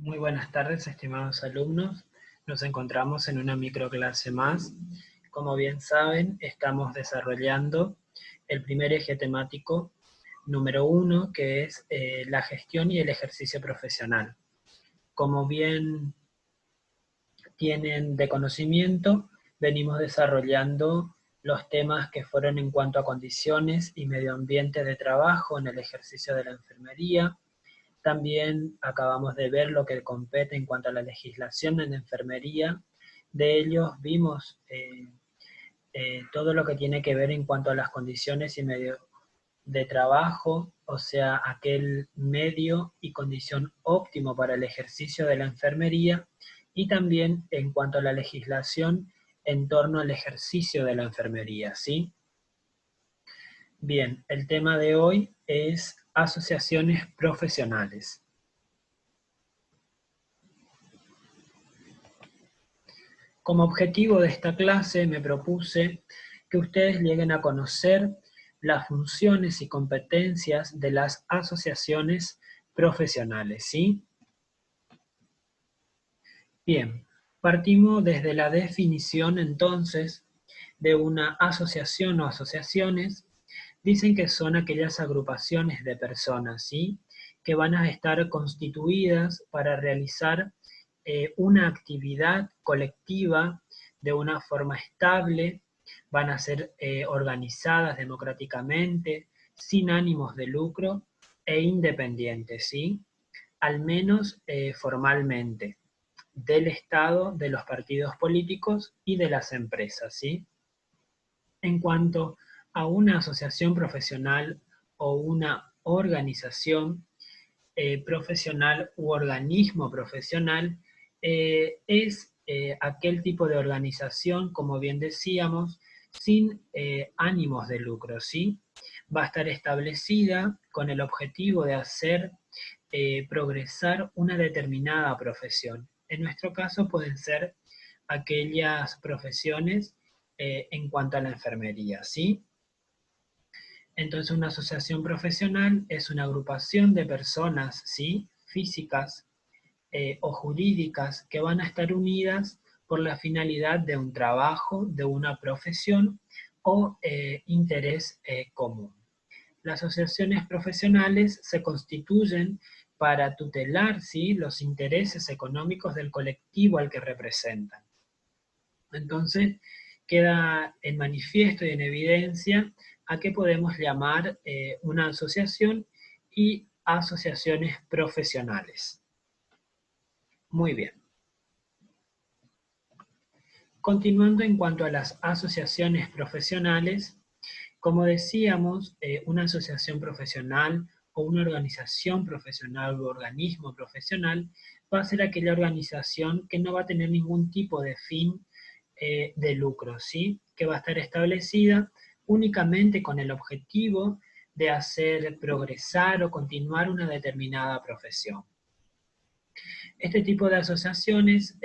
Muy buenas tardes, estimados alumnos. Nos encontramos en una microclase más. Como bien saben, estamos desarrollando el primer eje temático número 1, que es la gestión y el ejercicio profesional. Como bien tienen de conocimiento, venimos desarrollando los temas que fueron en cuanto a condiciones y medio ambiente de trabajo en el ejercicio de la enfermería. También acabamos de ver lo que compete en cuanto a la legislación en enfermería. De ellos vimos todo lo que tiene que ver en cuanto a las condiciones y medio de trabajo, o sea, aquel medio y condición óptimo para el ejercicio de la enfermería, y también en cuanto a la legislación en torno al ejercicio de la enfermería, ¿sí? Bien, el tema de hoy es asociaciones profesionales. Como objetivo de esta clase me propuse que ustedes lleguen a conocer las funciones y competencias de las asociaciones profesionales, ¿sí? Bien, partimos desde la definición entonces de una asociación o asociaciones. Dicen que son aquellas agrupaciones de personas, ¿sí?, que van a estar constituidas para realizar una actividad colectiva de una forma estable, van a ser organizadas democráticamente, sin ánimos de lucro e independientes, ¿sí?, al menos formalmente, del Estado, de los partidos políticos y de las empresas, ¿sí? En cuanto a una asociación profesional o una organización profesional u organismo profesional, es aquel tipo de organización, como bien decíamos, sin ánimos de lucro, ¿sí? Va a estar establecida con el objetivo de hacer progresar una determinada profesión. En nuestro caso pueden ser aquellas profesiones en cuanto a la enfermería, ¿sí? Entonces una asociación profesional es una agrupación de personas, ¿sí?, físicas o jurídicas que van a estar unidas por la finalidad de un trabajo, de una profesión o interés común. Las asociaciones profesionales se constituyen para tutelar, ¿sí?, los intereses económicos del colectivo al que representan. Entonces, queda en manifiesto y en evidencia a qué podemos llamar una asociación y asociaciones profesionales. Muy bien. Continuando en cuanto a las asociaciones profesionales, como decíamos, una asociación profesional o una organización profesional u organismo profesional va a ser aquella organización que no va a tener ningún tipo de fin de lucro, ¿sí?, que va a estar establecida únicamente con el objetivo de hacer progresar o continuar una determinada profesión. Este tipo de asociaciones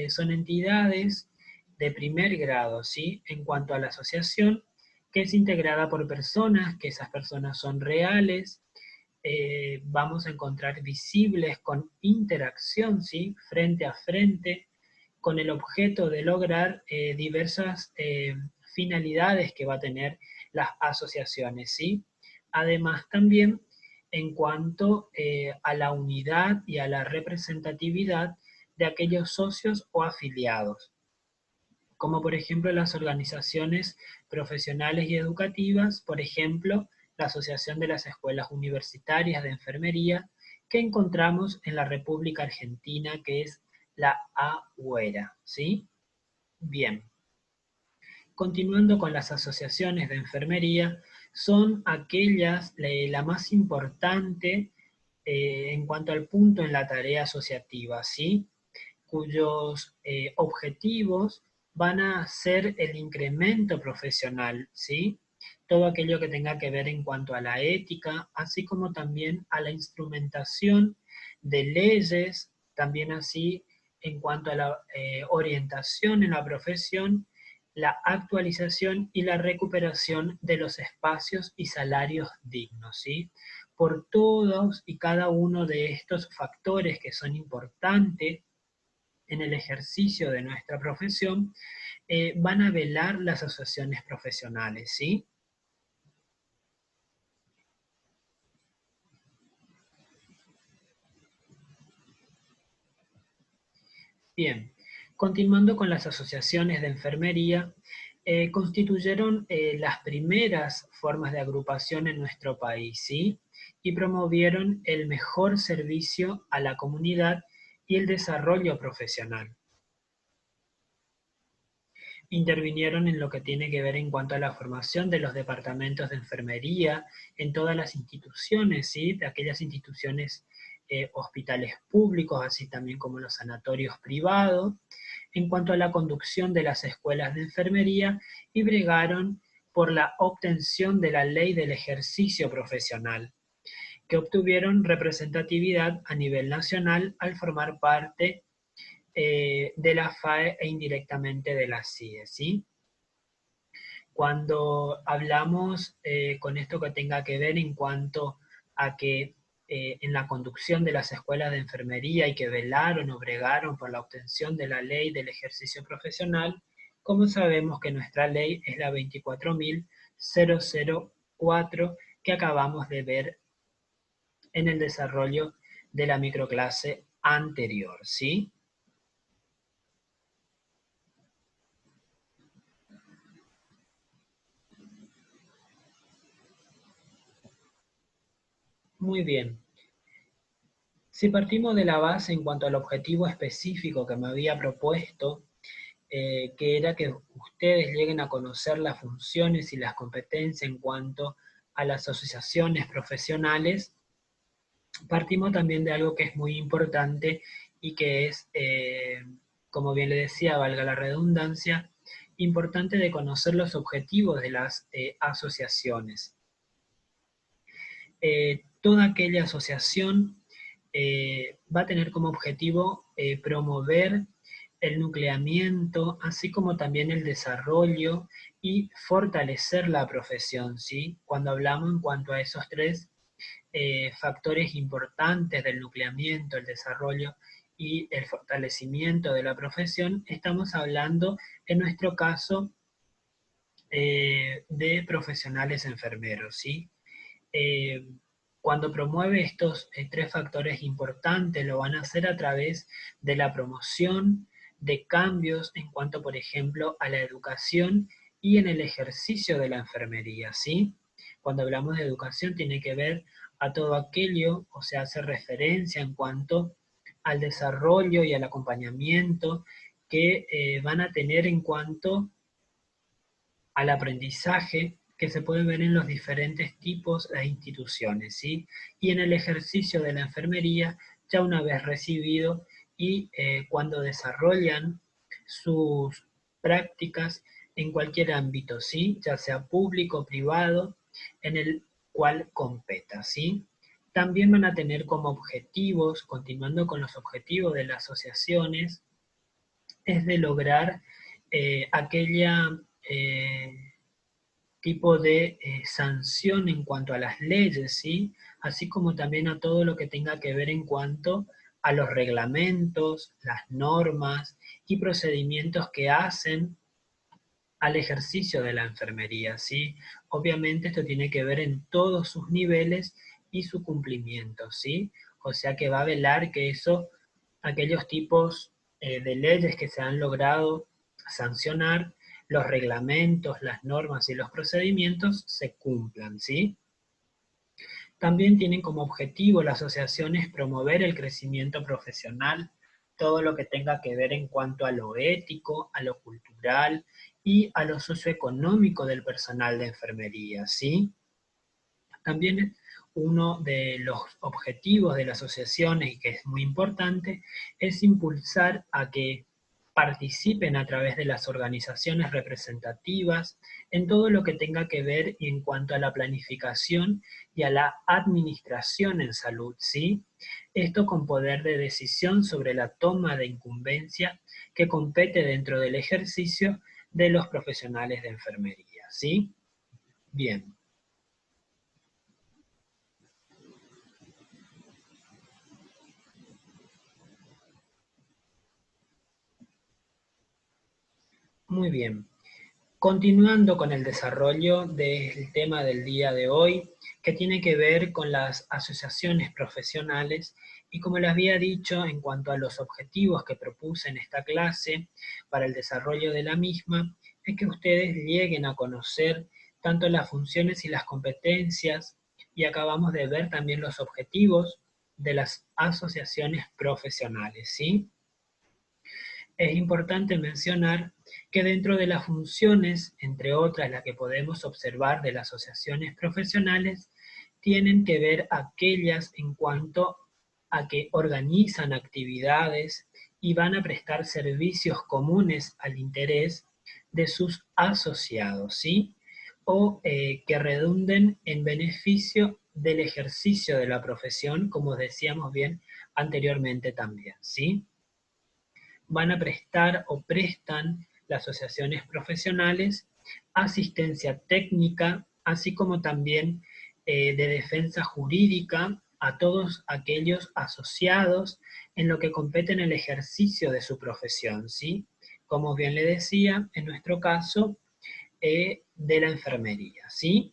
son entidades de primer grado, ¿sí?, en cuanto a la asociación, que es integrada por personas, que esas personas son reales, vamos a encontrar visibles con interacción, ¿sí?, frente a frente, con el objeto de lograr diversas finalidades que va a tener las asociaciones, ¿sí? Además también en cuanto a la unidad y a la representatividad de aquellos socios o afiliados, como por ejemplo las organizaciones profesionales y educativas, por ejemplo, la Asociación de las Escuelas Universitarias de Enfermería, que encontramos en la República Argentina, que es la AUERA, ¿sí? Bien. Continuando con las asociaciones de enfermería, son aquellas, la más importante en cuanto al punto en la tarea asociativa, ¿sí?, cuyos objetivos van a ser el incremento profesional, ¿sí?, todo aquello que tenga que ver en cuanto a la ética, así como también a la instrumentación de leyes, también así en cuanto a la orientación en la profesión, la actualización y la recuperación de los espacios y salarios dignos, ¿sí? por todos y cada uno de estos factores que son importantes en el ejercicio de nuestra profesión, van a velar las asociaciones profesionales, ¿sí? Bien, continuando con las asociaciones de enfermería, constituyeron las primeras formas de agrupación en nuestro país, ¿sí? Y promovieron el mejor servicio a la comunidad y el desarrollo profesional. Intervinieron en lo que tiene que ver en cuanto a la formación de los departamentos de enfermería en todas las instituciones, ¿sí? De aquellas instituciones, hospitales públicos, así también como los sanatorios privados, en cuanto a la conducción de las escuelas de enfermería, y bregaron por la obtención de la ley del ejercicio profesional, que obtuvieron representatividad a nivel nacional al formar parte de la FAE e indirectamente de la CIE, ¿sí? Cuando hablamos con esto que tenga que ver en cuanto a que en la conducción de las escuelas de enfermería y que velaron o bregaron por la obtención de la ley del ejercicio profesional, como sabemos que nuestra ley es la 24.004 que acabamos de ver en el desarrollo de la microclase anterior, ¿sí? Muy bien. Si partimos de la base en cuanto al objetivo específico que me había propuesto, que era que ustedes lleguen a conocer las funciones y las competencias en cuanto a las asociaciones profesionales, partimos también de algo que es muy importante y que es, como bien le decía, valga la redundancia, importante de conocer los objetivos de las asociaciones. Toda aquella asociación va a tener como objetivo promover el nucleamiento, así como también el desarrollo y fortalecer la profesión, ¿sí? Cuando hablamos en cuanto a esos tres factores importantes del nucleamiento, el desarrollo y el fortalecimiento de la profesión, estamos hablando, en nuestro caso, de profesionales enfermeros, ¿sí? Eh, Cuando promueve estos tres factores importantes, lo van a hacer a través de la promoción de cambios en cuanto, por ejemplo, a la educación y en el ejercicio de la enfermería, ¿sí? Cuando hablamos de educación tiene que ver a todo aquello, o sea, hace referencia en cuanto al desarrollo y al acompañamiento que van a tener en cuanto al aprendizaje que se puede ver en los diferentes tipos de instituciones, ¿sí? Y en el ejercicio de la enfermería, ya una vez recibido y cuando desarrollan sus prácticas en cualquier ámbito, ¿sí? Ya sea público o privado, en el cual competa, ¿sí? También van a tener como objetivos, continuando con los objetivos de las asociaciones, es de lograr aquella tipo de sanción en cuanto a las leyes, ¿sí? Así como también a todo lo que tenga que ver en cuanto a los reglamentos, las normas y procedimientos que hacen al ejercicio de la enfermería, ¿sí? Obviamente esto tiene que ver en todos sus niveles y su cumplimiento, ¿sí? O sea que va a velar que eso, aquellos tipos de leyes que se han logrado sancionar, los reglamentos, las normas y los procedimientos se cumplan, ¿sí? También tienen como objetivo las asociaciones promover el crecimiento profesional, todo lo que tenga que ver en cuanto a lo ético, a lo cultural y a lo socioeconómico del personal de enfermería, ¿sí? También uno de los objetivos de la asociación, y que es muy importante, es impulsar a que participen a través de las organizaciones representativas en todo lo que tenga que ver en cuanto a la planificación y a la administración en salud, ¿sí? Esto con poder de decisión sobre la toma de incumbencia que compete dentro del ejercicio de los profesionales de enfermería, ¿sí? Bien. Muy bien. Continuando con el desarrollo del tema del día de hoy, que tiene que ver con las asociaciones profesionales, y como les había dicho, en cuanto a los objetivos que propuse en esta clase para el desarrollo de la misma, es que ustedes lleguen a conocer tanto las funciones y las competencias, y acabamos de ver también los objetivos de las asociaciones profesionales, ¿sí? Es importante mencionar que dentro de las funciones, entre otras las que podemos observar de las asociaciones profesionales, tienen que ver aquellas en cuanto a que organizan actividades y van a prestar servicios comunes al interés de sus asociados, ¿sí? O que redunden en beneficio del ejercicio de la profesión, como decíamos bien anteriormente también, ¿sí? Van a prestar o prestan las asociaciones profesionales asistencia técnica, así como también de defensa jurídica a todos aquellos asociados en lo que compete en el ejercicio de su profesión, ¿sí? Como bien le decía, en nuestro caso, de la enfermería, ¿sí?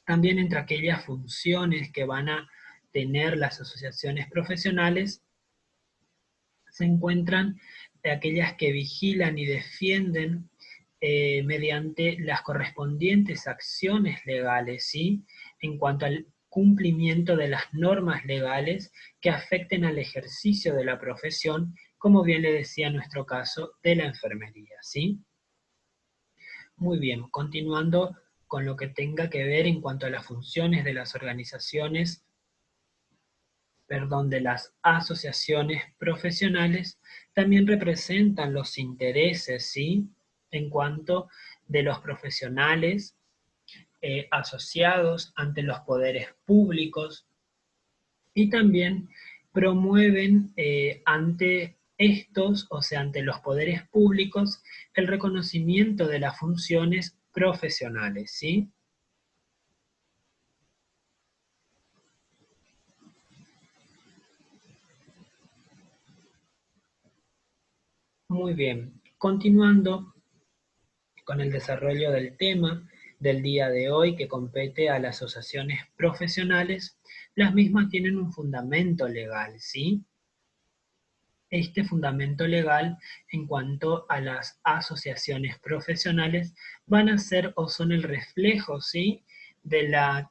También entre aquellas funciones que van a tener las asociaciones profesionales se encuentran aquellas que vigilan y defienden mediante las correspondientes acciones legales, ¿sí? En cuanto al cumplimiento de las normas legales que afecten al ejercicio de la profesión, como bien le decía en nuestro caso, de la enfermería, ¿sí? Muy bien, continuando con lo que tenga que ver en cuanto a las funciones de las organizaciones, perdón, de las asociaciones profesionales, también representan los intereses, ¿sí? En cuanto de los profesionales asociados ante los poderes públicos y también promueven ante estos, o sea, ante los poderes públicos, el reconocimiento de las funciones profesionales, ¿sí? Muy bien. Continuando con el desarrollo del tema del día de hoy que compete a las asociaciones profesionales, las mismas tienen un fundamento legal, ¿sí? Este fundamento legal en cuanto a las asociaciones profesionales van a ser o son el reflejo, ¿sí? De la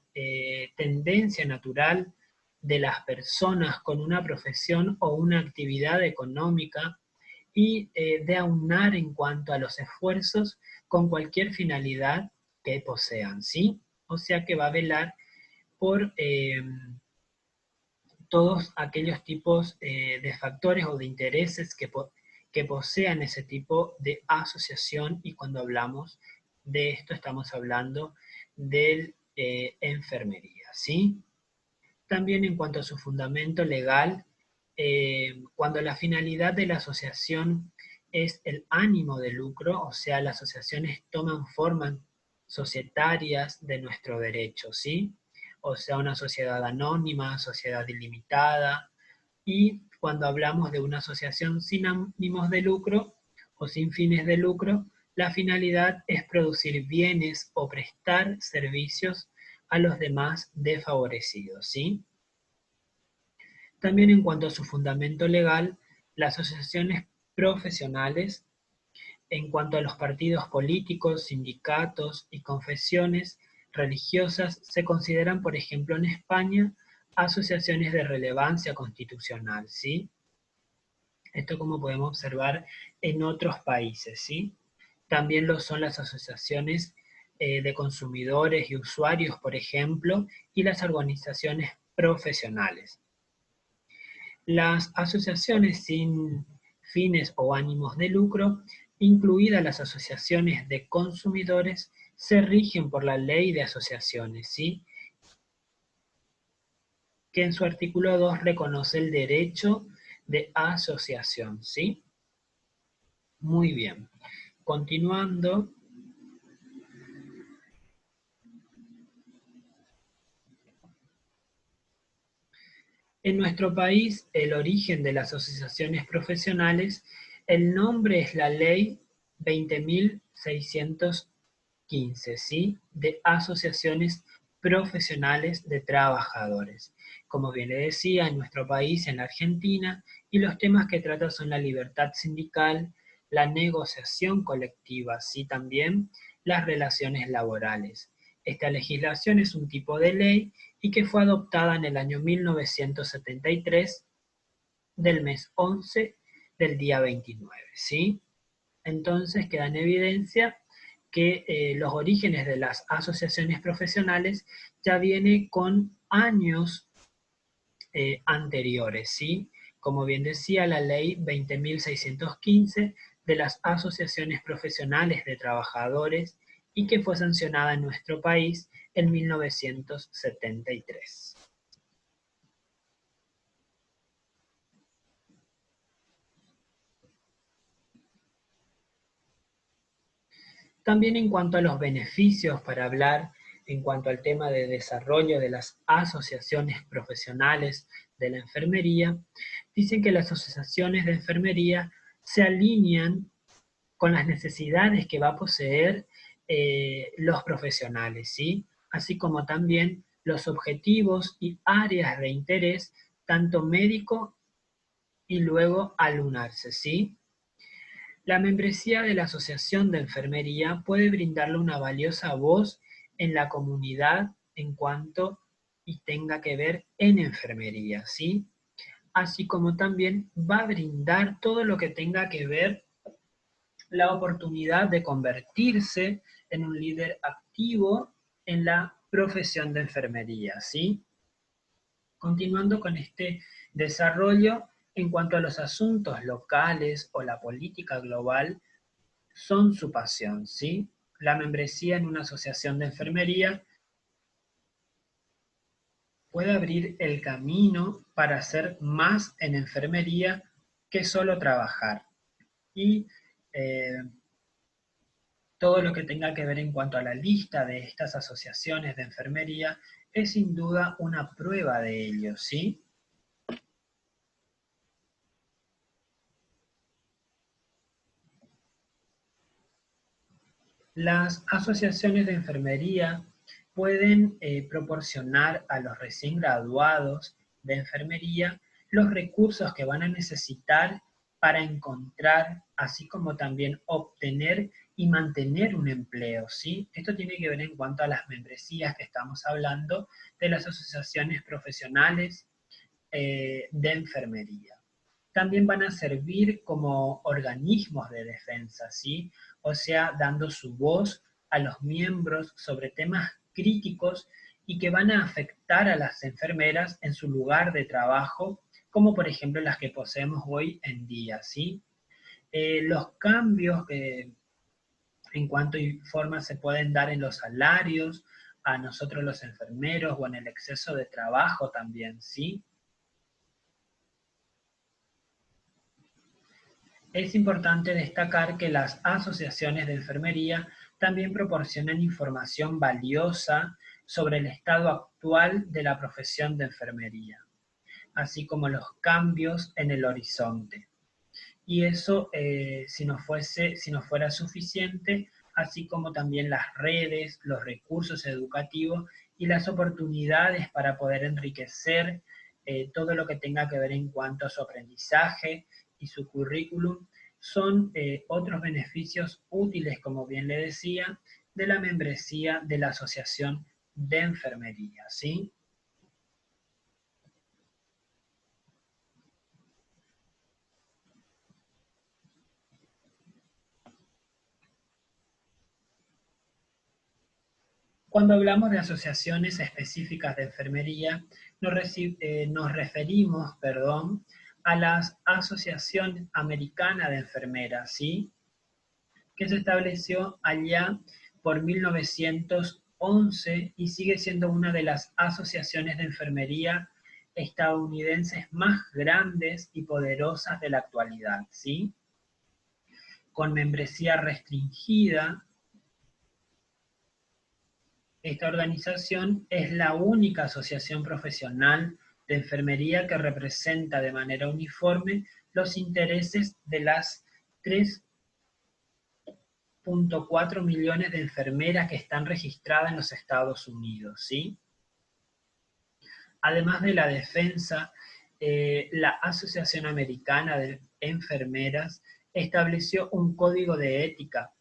tendencia natural de las personas con una profesión o una actividad económica y de aunar en cuanto a los esfuerzos con cualquier finalidad que posean, ¿sí? O sea que va a velar por todos aquellos tipos de factores o de intereses que posean ese tipo de asociación, y cuando hablamos de esto estamos hablando de enfermería, ¿sí? También en cuanto a su fundamento legal, cuando la finalidad de la asociación es el ánimo de lucro, o sea, las asociaciones toman formas societarias de nuestro derecho, ¿sí? O sea, una sociedad anónima, sociedad ilimitada, y cuando hablamos de una asociación sin ánimos de lucro o sin fines de lucro, la finalidad es producir bienes o prestar servicios a los demás desfavorecidos, ¿sí? También en cuanto a su fundamento legal, las asociaciones profesionales, en cuanto a los partidos políticos, sindicatos y confesiones religiosas, se consideran, por ejemplo, en España, asociaciones de relevancia constitucional, ¿sí? Esto como podemos observar en otros países, ¿sí? También lo son las asociaciones de consumidores y usuarios, por ejemplo, y las organizaciones profesionales. Las asociaciones sin fines o ánimos de lucro, incluidas las asociaciones de consumidores, se rigen por la ley de asociaciones, ¿sí? Que en su artículo 2 reconoce el derecho de asociación, ¿sí? Muy bien. Continuando, en nuestro país, el origen de las asociaciones profesionales, el nombre es la Ley 20.615, ¿sí? De asociaciones profesionales de trabajadores. Como bien le decía, en nuestro país, en la Argentina, y los temas que trata son la libertad sindical, la negociación colectiva, ¿sí? También las relaciones laborales. Esta legislación es un tipo de ley y que fue adoptada en el año 1973 del mes 11 del día 29, ¿sí? Entonces queda en evidencia que los orígenes de las asociaciones profesionales ya viene con años anteriores, ¿sí? Como bien decía la ley 20.615 de las asociaciones profesionales de trabajadores y que fue sancionada en nuestro país en 1973. También en cuanto a los beneficios, para hablar en cuanto al tema de desarrollo de las asociaciones profesionales de la enfermería, dicen que las asociaciones de enfermería se alinean con las necesidades que va a poseer los profesionales, ¿sí? Así como también los objetivos y áreas de interés, tanto médico y luego alunarse, ¿sí? La membresía de la Asociación de Enfermería puede brindarle una valiosa voz en la comunidad en cuanto y tenga que ver en enfermería, ¿sí? Así como también va a brindar todo lo que tenga que ver la oportunidad de convertirse en un líder activo en la profesión de enfermería, ¿sí? Continuando con este desarrollo, en cuanto a los asuntos locales o la política global, son su pasión, ¿sí? La membresía en una asociación de enfermería puede abrir el camino para hacer más en enfermería que solo trabajar. Y eh, todo lo que tenga que ver en cuanto a la lista de estas asociaciones de enfermería es sin duda una prueba de ello, ¿sí? Las asociaciones de enfermería pueden proporcionar a los recién graduados de enfermería los recursos que van a necesitar para encontrar, así como también obtener y mantener un empleo, ¿sí? Esto tiene que ver en cuanto a las membresías que estamos hablando de las asociaciones profesionales de enfermería. También van a servir como organismos de defensa, ¿sí? O sea, dando su voz a los miembros sobre temas críticos y que van a afectar a las enfermeras en su lugar de trabajo, como por ejemplo las que poseemos hoy en día, ¿sí? Los cambios que en cuanto y forma se pueden dar en los salarios, a nosotros los enfermeros o en el exceso de trabajo también, ¿sí? Es importante destacar que las asociaciones de enfermería también proporcionan información valiosa sobre el estado actual de la profesión de enfermería, así como los cambios en el horizonte. Y eso, si no fuera suficiente, así como también las redes, los recursos educativos y las oportunidades para poder enriquecer todo lo que tenga que ver en cuanto a su aprendizaje y su currículum, son otros beneficios útiles, como bien le decía, de la membresía de la Asociación de Enfermería, ¿sí? Cuando hablamos de asociaciones específicas de enfermería, nos referimos, perdón, a la Asociación Americana de Enfermeras, ¿sí? Que se estableció allá por 1911 y sigue siendo una de las asociaciones de enfermería estadounidenses más grandes y poderosas de la actualidad, ¿sí? Con membresía restringida. Esta organización es la única asociación profesional de enfermería que representa de manera uniforme los intereses de las tres 2.4 millones de enfermeras que están registradas en los Estados Unidos, ¿sí? Además de la defensa, la Asociación Americana de Enfermeras estableció un código de ética,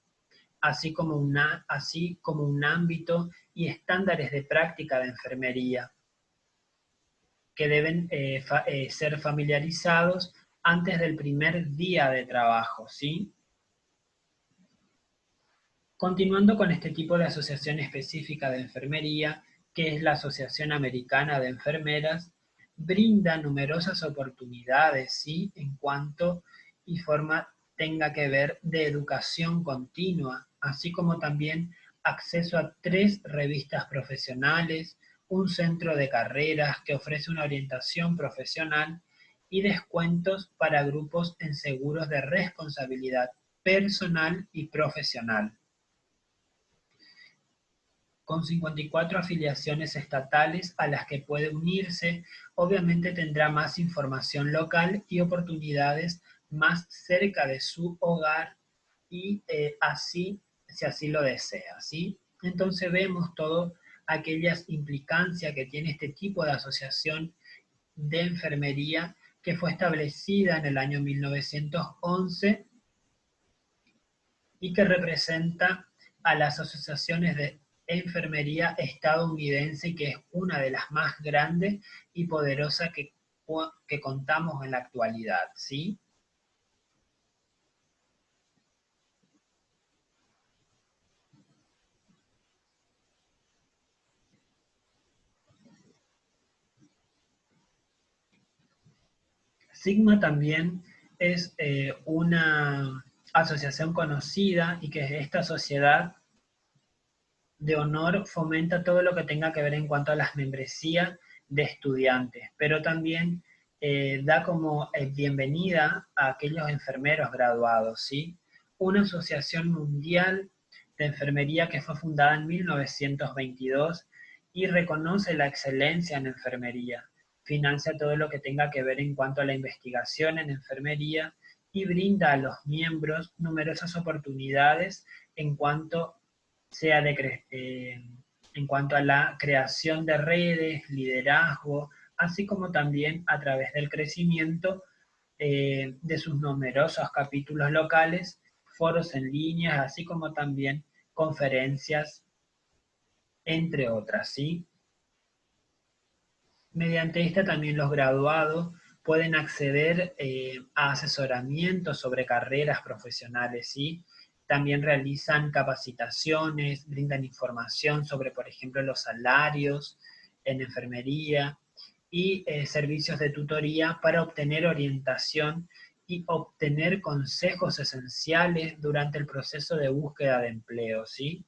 así como un ámbito y estándares de práctica de enfermería que deben ser familiarizados antes del primer día de trabajo, ¿sí? Continuando con este tipo de asociación específica de enfermería, que es la Asociación Americana de Enfermeras, brinda numerosas oportunidades, ¿sí? En cuanto y forma tenga que ver de educación continua, así como también acceso a 3 revistas profesionales, un centro de carreras que ofrece una orientación profesional y descuentos para grupos en seguros de responsabilidad personal y profesional. Con 54 afiliaciones estatales a las que puede unirse, obviamente tendrá más información local y oportunidades más cerca de su hogar y así, si así lo desea, ¿sí? Entonces vemos todas aquellas implicancias que tiene este tipo de asociación de enfermería que fue establecida en el año 1911 y que representa a las asociaciones de enfermería estadounidense, que es una de las más grandes y poderosas que contamos en la actualidad, ¿sí? Sigma también es una asociación conocida y que esta sociedad de honor fomenta todo lo que tenga que ver en cuanto a las membresías de estudiantes, pero también da como bienvenida a aquellos enfermeros graduados, ¿sí? Una asociación mundial de enfermería que fue fundada en 1922 y reconoce la excelencia en enfermería, financia todo lo que tenga que ver en cuanto a la investigación en enfermería y brinda a los miembros numerosas oportunidades en cuanto sea en cuanto a la creación de redes, liderazgo, así como también a través del crecimiento de sus numerosos capítulos locales, foros en línea, así como también conferencias, entre otras, ¿sí? Mediante esta también los graduados pueden acceder a asesoramiento sobre carreras profesionales, ¿sí? También realizan capacitaciones, brindan información sobre, por ejemplo, los salarios en enfermería y servicios de tutoría para obtener orientación y obtener consejos esenciales durante el proceso de búsqueda de empleo, ¿sí?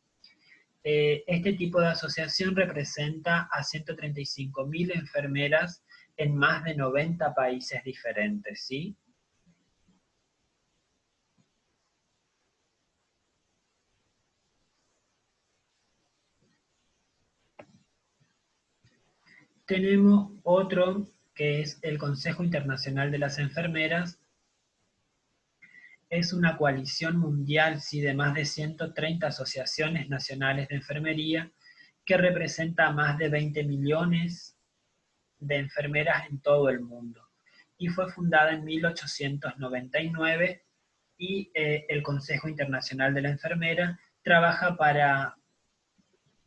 Este tipo de asociación representa a 135.000 enfermeras en más de 90 países diferentes, ¿sí? Tenemos otro que es el Consejo Internacional de las Enfermeras. Es una coalición mundial, sí, de más de 130 asociaciones nacionales de enfermería que representa a más de 20 millones de enfermeras en todo el mundo. Y fue fundada en 1899 y el Consejo Internacional de la Enfermera trabaja para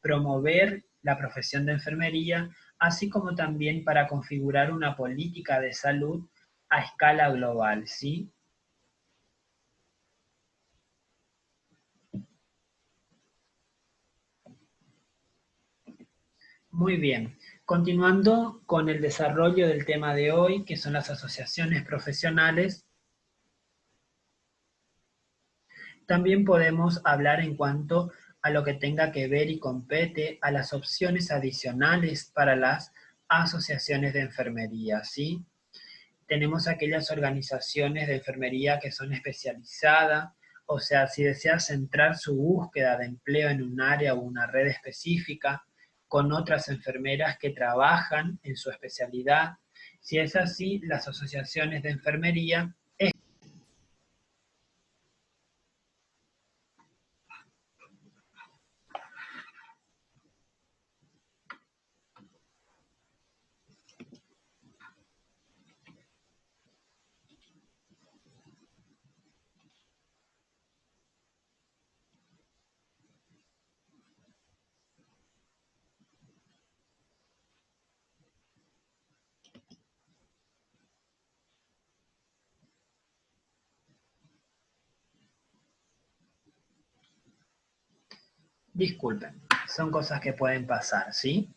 promover la profesión de enfermería, así como también para configurar una política de salud a escala global, ¿sí? Muy bien. Continuando con el desarrollo del tema de hoy, que son las asociaciones profesionales, también podemos hablar en cuanto a lo que tenga que ver y compete a las opciones adicionales para las asociaciones de enfermería, ¿sí? Tenemos aquellas organizaciones de enfermería que son especializadas, o sea, si desea centrar su búsqueda de empleo en un área o una red específica con otras enfermeras que trabajan en su especialidad, si es así, las asociaciones de enfermería Disculpen, son cosas que pueden pasar, ¿sí?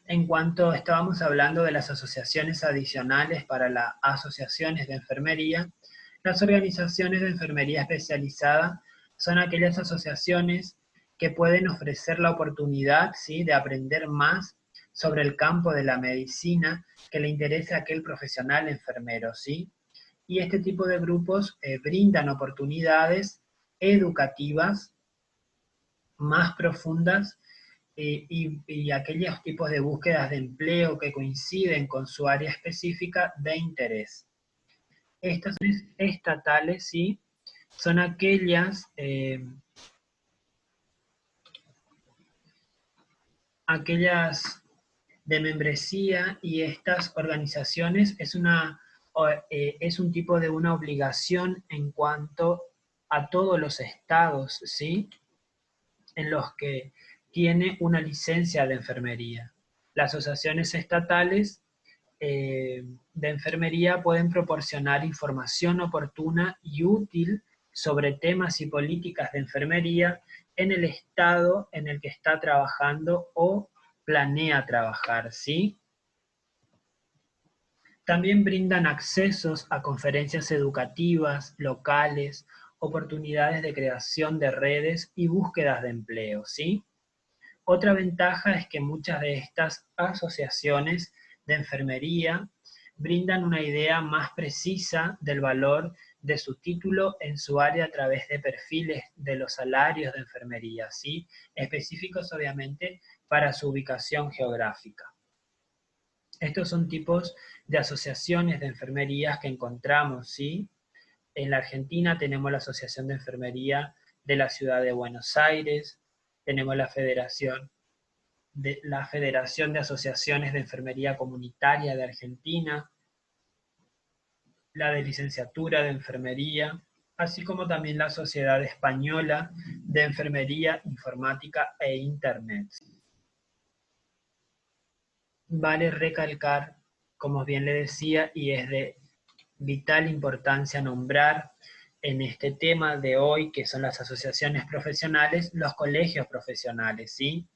En cuanto estábamos hablando de las asociaciones adicionales para las asociaciones de enfermería, las organizaciones de enfermería especializada son aquellas asociaciones que pueden ofrecer la oportunidad, ¿sí?, de aprender más sobre el campo de la medicina que le interese a aquel profesional enfermero, ¿sí? Y este tipo de grupos brindan oportunidades educativas más profundas y aquellos tipos de búsquedas de empleo que coinciden con su área específica de interés. Estas estatales, ¿sí?, son aquellas de membresía, y estas organizaciones es un tipo de una obligación en cuanto a todos los estados, ¿sí?, en los que tiene una licencia de enfermería. Las asociaciones estatales de enfermería pueden proporcionar información oportuna y útil sobre temas y políticas de enfermería en el estado en el que está trabajando o planea trabajar, ¿sí? También brindan accesos a conferencias educativas, locales, oportunidades de creación de redes y búsquedas de empleo, ¿sí? Otra ventaja es que muchas de estas asociaciones de enfermería brindan una idea más precisa del valor de su título en su área a través de perfiles de los salarios de enfermería, ¿sí?, específicos obviamente para su ubicación geográfica. Estos son tipos de asociaciones de enfermerías que encontramos, ¿sí? En la Argentina tenemos la Asociación de Enfermería de la Ciudad de Buenos Aires, tenemos la Federación de Asociaciones de Enfermería Comunitaria de Argentina, la de Licenciatura de Enfermería, así como también la Sociedad Española de Enfermería, Informática e Internet. Vale recalcar, como bien le decía, y es de vital importancia nombrar en este tema de hoy, que son las asociaciones profesionales, los colegios profesionales, ¿sí?,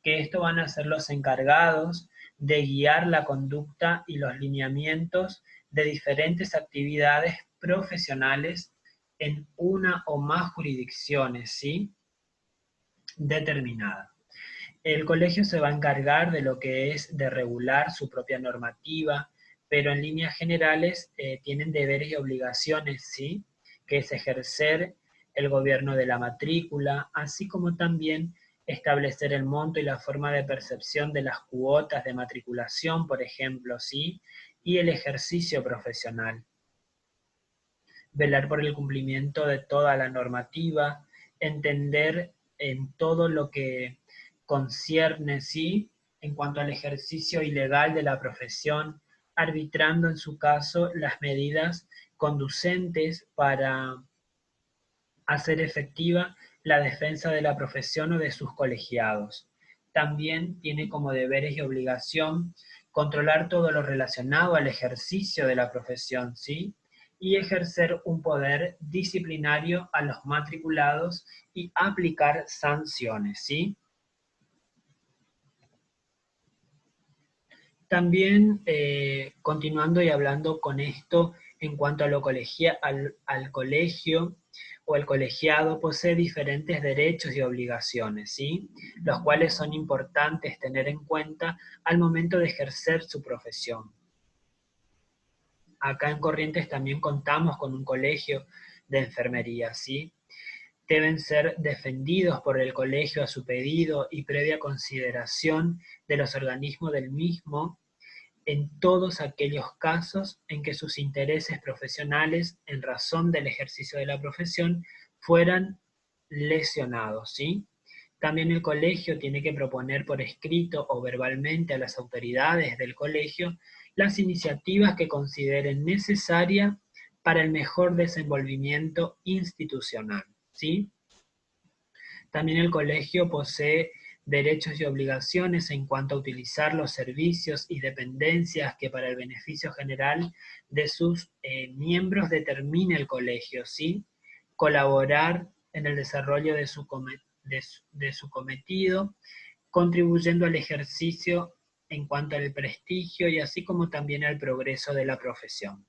que estos van a ser los encargados de guiar la conducta y los lineamientos de diferentes actividades profesionales en una o más jurisdicciones, ¿sí?, determinadas. El colegio se va a encargar de lo que es de regular su propia normativa, pero en líneas generales tienen deberes y obligaciones, ¿sí?, que es ejercer el gobierno de la matrícula, así como también establecer el monto y la forma de percepción de las cuotas de matriculación, por ejemplo, ¿sí?, y el ejercicio profesional. Velar por el cumplimiento de toda la normativa, entender en todo lo que concierne, ¿sí?, en cuanto al ejercicio ilegal de la profesión, arbitrando en su caso las medidas conducentes para hacer efectiva la defensa de la profesión o de sus colegiados. También tiene como deberes y obligación controlar todo lo relacionado al ejercicio de la profesión, ¿sí?, y ejercer un poder disciplinario a los matriculados y aplicar sanciones, ¿sí? También, continuando y hablando con esto, en cuanto a lo al colegio o el colegiado, posee diferentes derechos y obligaciones, ¿sí?, los cuales son importantes tener en cuenta al momento de ejercer su profesión. Acá en Corrientes también contamos con un colegio de enfermería, ¿sí? Deben ser defendidos por el colegio a su pedido y previa consideración de los organismos del mismo en todos aquellos casos en que sus intereses profesionales, en razón del ejercicio de la profesión, fueran lesionados, ¿sí? También el colegio tiene que proponer por escrito o verbalmente a las autoridades del colegio las iniciativas que consideren necesarias para el mejor desenvolvimiento institucional, ¿sí? También el colegio posee derechos y obligaciones en cuanto a utilizar los servicios y dependencias que para el beneficio general de sus miembros determine el colegio, ¿sí? Colaborar en el desarrollo de su de su cometido, contribuyendo al ejercicio en cuanto al prestigio y así como también al progreso de la profesión.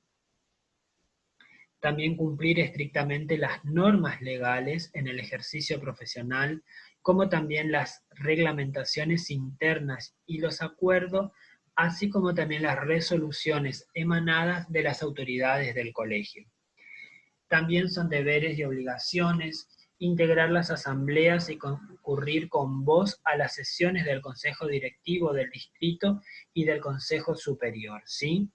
También cumplir estrictamente las normas legales en el ejercicio profesional, como también las reglamentaciones internas y los acuerdos, así como también las resoluciones emanadas de las autoridades del colegio. También son deberes y obligaciones integrar las asambleas y concurrir con voz a las sesiones del Consejo Directivo del Distrito y del Consejo Superior, ¿sí?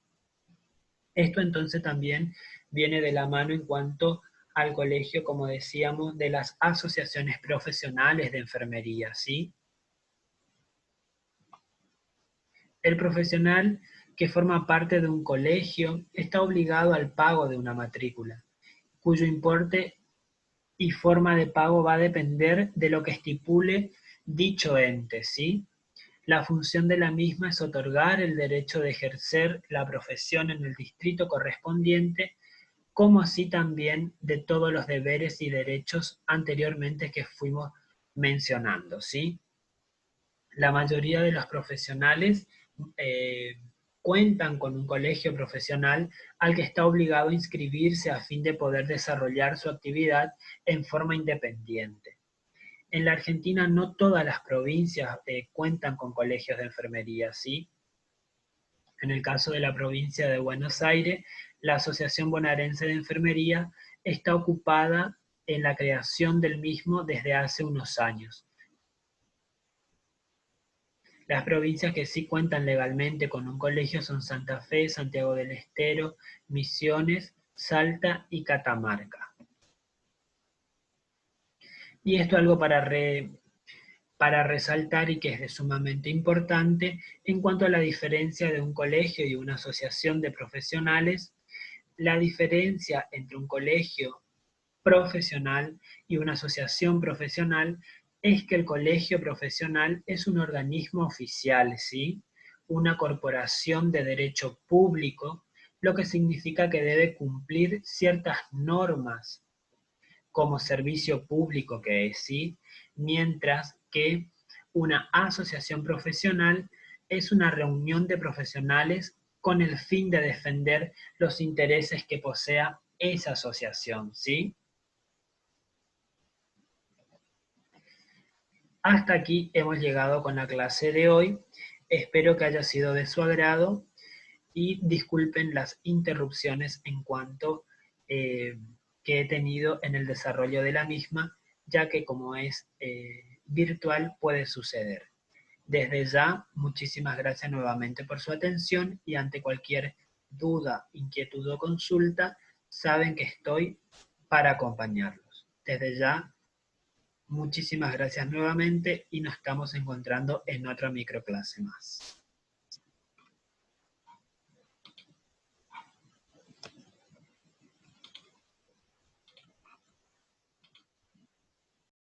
Esto entonces también viene de la mano en cuanto al colegio, como decíamos, de las asociaciones profesionales de enfermería, ¿sí? El profesional que forma parte de un colegio está obligado al pago de una matrícula, cuyo importe y forma de pago va a depender de lo que estipule dicho ente, ¿sí? La función de la misma es otorgar el derecho de ejercer la profesión en el distrito correspondiente, como así también de todos los deberes y derechos anteriormente que fuimos mencionando, ¿sí? La mayoría de los profesionales eh, cuentan con un colegio profesional al que está obligado a inscribirse a fin de poder desarrollar su actividad en forma independiente. En la Argentina no todas las provincias cuentan con colegios de enfermería, ¿sí? En el caso de la provincia de Buenos Aires, la Asociación Bonaerense de Enfermería está ocupada en la creación del mismo desde hace unos años. Las provincias que sí cuentan legalmente con un colegio son Santa Fe, Santiago del Estero, Misiones, Salta y Catamarca. Y esto es algo para resaltar y que es de sumamente importante en cuanto a la diferencia de un colegio y una asociación de profesionales. La diferencia entre un colegio profesional y una asociación profesional es que el colegio profesional es un organismo oficial, ¿sí? Una corporación de derecho público, lo que significa que debe cumplir ciertas normas como servicio público que es, ¿sí? Mientras que una asociación profesional es una reunión de profesionales con el fin de defender los intereses que posea esa asociación, ¿sí? Hasta aquí hemos llegado con la clase de hoy. Espero que haya sido de su agrado y disculpen las interrupciones en cuanto que he tenido en el desarrollo de la misma, ya que como es virtual puede suceder. Desde ya, muchísimas gracias nuevamente por su atención y ante cualquier duda, inquietud o consulta, saben que estoy para acompañarlos. Desde ya, muchísimas gracias nuevamente y nos estamos encontrando en otra microclase más.